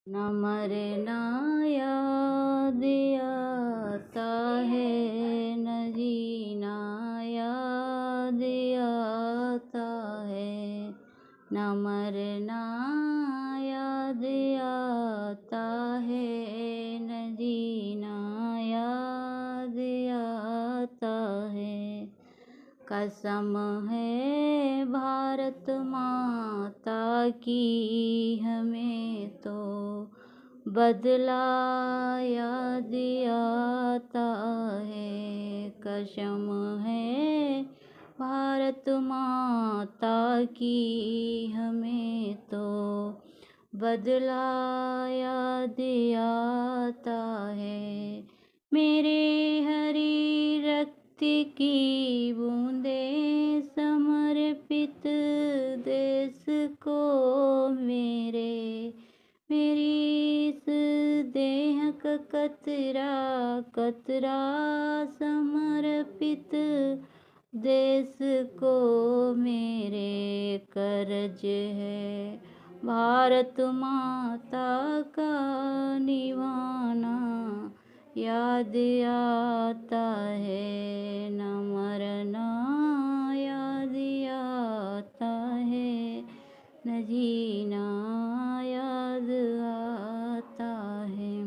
न मरना याद आता है, न जीना याद आता है। न मरना याद आता है, न जीना याद आता है। कसम है भारत माता की हमें तो बदला याद आता है। कसम है भारत माता की हमें तो बदला याद आता है। मेरे हरी रक्त की बूंदे समर्पित देश को मेरी इस देह का कतरा कतरा समर्पित देश को मेरे कर्ज है। भारत माता का निभाना याद आता है, न मरना याद आता है, न जीना याद आता है।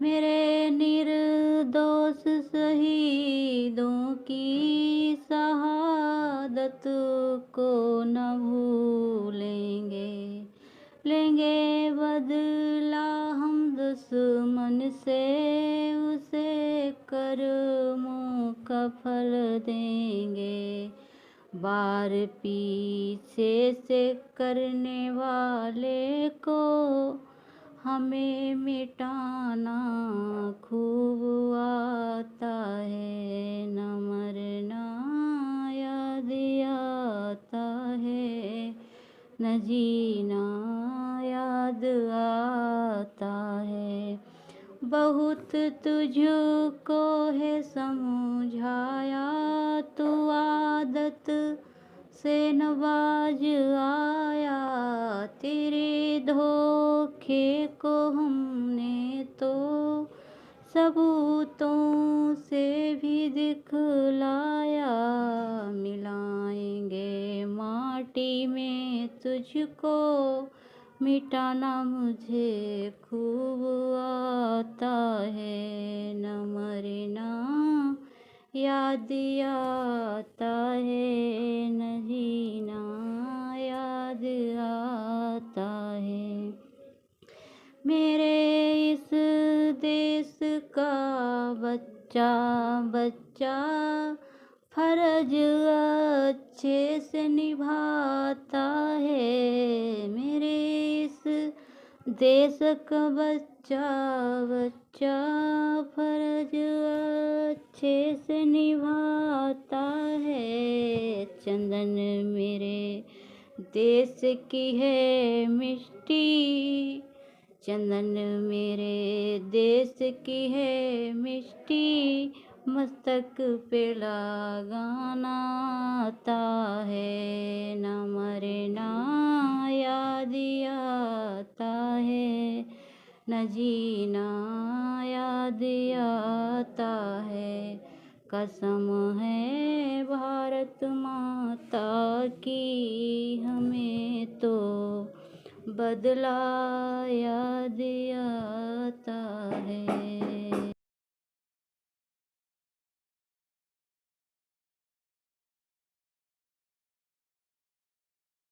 मेरे निर्दोष शहीदों की शहादत को न भूलेंगे। लेंगे बदला हम दुश्मन से, उसे कर्मों का फल देंगे। बार पीछे से करने वाले को हमें मिटाना खूब आता है। न मरना याद आता है, न जीना याद आता है। बहुत तुझको है समझाया, तू आदत से नवाज आया। तेरे धोखे को हमने तो सबूतों से भी दिखलाया। मिलाएंगे माटी में तुझको, मिटाना मुझे खूब आता है। न मरना याद आता है, न जीना याद आता है। मेरे इस देश का बच्चा बच्चा फर्ज अच्छे से निभाता है। मेरे इस देश का बच्चा बच्चा फर्ज अच्छे से निभाता है। चंदन मेरे देश की है मिट्टी, चंदन मेरे देश की है मिट्टी। मस्तक पे लगाना आता है, न मरना याद आता है, न जीना याद आता है। कसम है भारत माता की हमें तो बदला याद